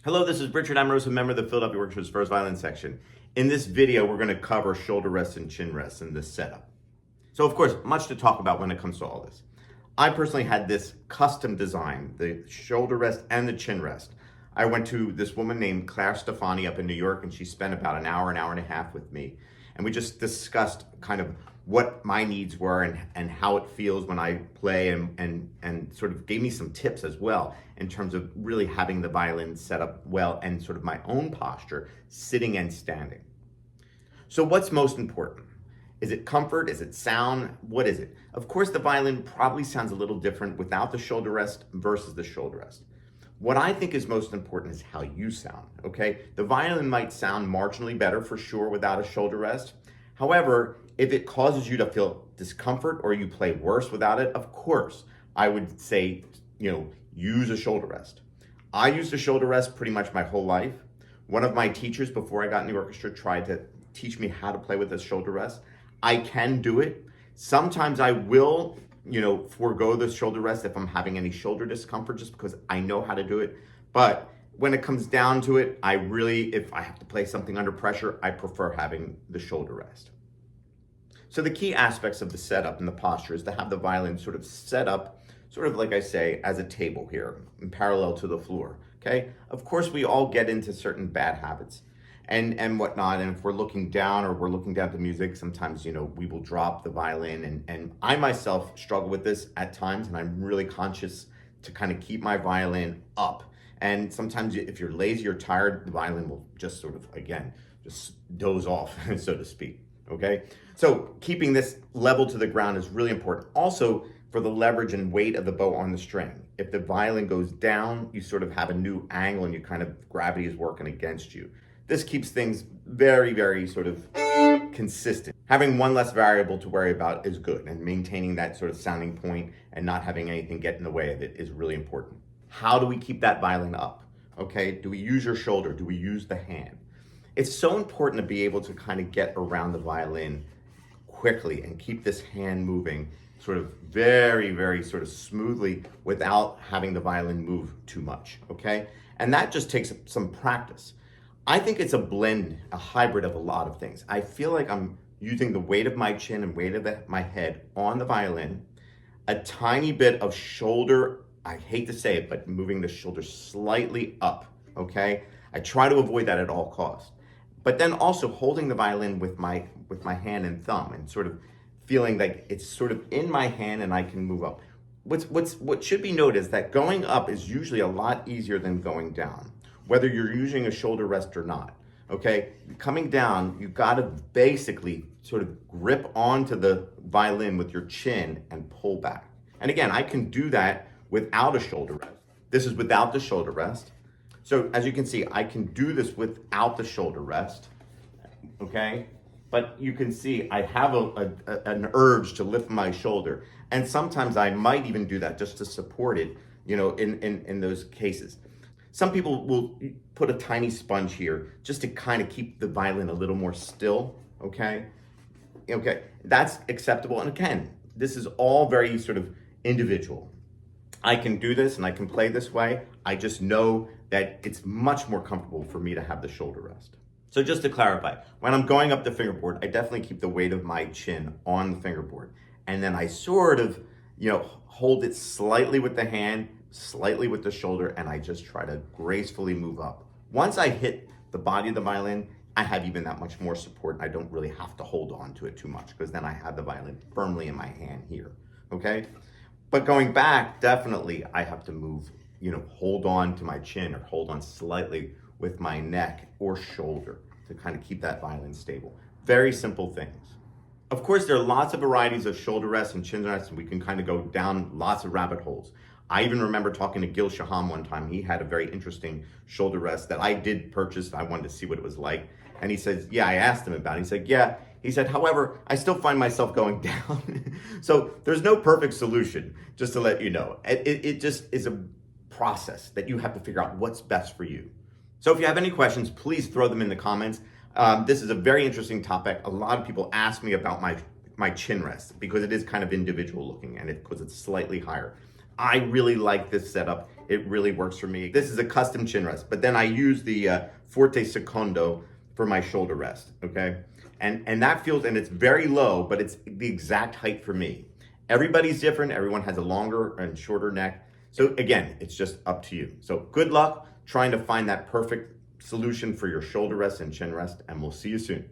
Hello, this is Richard Amoroso, member of the Philadelphia Orchestra's first violin section. In this video, we're going to cover shoulder rests and chin rests in this setup. So of course, much to talk about when it comes to all this. I personally had this custom design, the shoulder rest and the chin rest. I went to this woman named Claire Stefani up in New York, and she spent about an hour and a half with me. And we just discussed kind of what my needs were and how it feels when I play and sort of gave me some tips as well in terms of really having the violin set up well and sort of my own posture, sitting and standing. So what's most important? Is it comfort? Is it sound? What is it? Of course, the violin probably sounds a little different without the shoulder rest versus the shoulder rest. What I think is most important is how you sound, okay? The violin might sound marginally better for sure without a shoulder rest. However, if it causes you to feel discomfort or you play worse without it, of course, I would say, use a shoulder rest. I used a shoulder rest pretty much my whole life. One of my teachers before I got in the orchestra tried to teach me how to play with a shoulder rest. I can do it. Sometimes I will, forego the shoulder rest if I'm having any shoulder discomfort just because I know how to do it. But when it comes down to it, if I have to play something under pressure, I prefer having the shoulder rest. So the key aspects of the setup and the posture is to have the violin sort of set up, sort of like I say, as a table here, in parallel to the floor, okay? Of course, we all get into certain bad habits and whatnot, and if we're looking down or we're looking down at the music, sometimes, we will drop the violin, and I myself struggle with this at times, and I'm really conscious to kind of keep my violin up. And sometimes if you're lazy or tired, the violin will just sort of, again, just doze off, so to speak, okay? So keeping this level to the ground is really important. Also, for the leverage and weight of the bow on the string. If the violin goes down, you sort of have a new angle and gravity is working against you. This keeps things very, very sort of consistent. Having one less variable to worry about is good, and maintaining that sort of sounding point and not having anything get in the way of it is really important. How do we keep that violin up? Okay, do we use your shoulder? Do we use the hand? It's so important to be able to kind of get around the violin quickly and keep this hand moving sort of very, very sort of smoothly without having the violin move too much, okay? And that just takes some practice. I think it's a blend, a hybrid of a lot of things. I feel like I'm using the weight of my chin and weight of my head on the violin, a tiny bit of shoulder, I hate to say it, but moving the shoulder slightly up, okay? I try to avoid that at all costs. But then also holding the violin with my hand and thumb and sort of feeling like it's sort of in my hand and I can move up. What should be noted is that going up is usually a lot easier than going down, whether you're using a shoulder rest or not, okay? Coming down, you gotta basically sort of grip onto the violin with your chin and pull back. And again, I can do that without a shoulder rest. This is without the shoulder rest. So as you can see, I can do this without the shoulder rest, okay? But you can see I have an urge to lift my shoulder. And sometimes I might even do that just to support it, in those cases. Some people will put a tiny sponge here just to kind of keep the violin a little more still, okay? Okay, that's acceptable. And again, this is all very sort of individual. I can do this and I can play this way. I just know that it's much more comfortable for me to have the shoulder rest. So just to clarify, when I'm going up the fingerboard, I definitely keep the weight of my chin on the fingerboard. And then I sort of, hold it slightly with the hand, slightly with the shoulder, and I just try to gracefully move up. Once I hit the body of the violin, I have even that much more support. I don't really have to hold on to it too much because then I have the violin firmly in my hand here, okay? But going back, definitely I have to move, hold on to my chin or hold on slightly with my neck or shoulder to kind of keep that violin stable. Very simple things. Of course, there are lots of varieties of shoulder rests and chin rests, and we can kind of go down lots of rabbit holes. I even remember talking to Gil Shaham one time. He had a very interesting shoulder rest that I did purchase. I wanted to see what it was like. And he says, yeah, I asked him about it. He said, yeah. He said, however, I still find myself going down. So there's no perfect solution, just to let you know. It just is a process that you have to figure out what's best for you. So if you have any questions, please throw them in the comments. This is a very interesting topic. A lot of people ask me about my chin rest because it is kind of individual looking and because it's slightly higher. I really like this setup. It really works for me. This is a custom chin rest, but then I use the forte secondo for my shoulder rest, okay? And that feels, and it's very low, but it's the exact height for me. Everybody's different. Everyone has a longer and shorter neck. So again, it's just up to you. So good luck trying to find that perfect solution for your shoulder rest and chin rest, and we'll see you soon.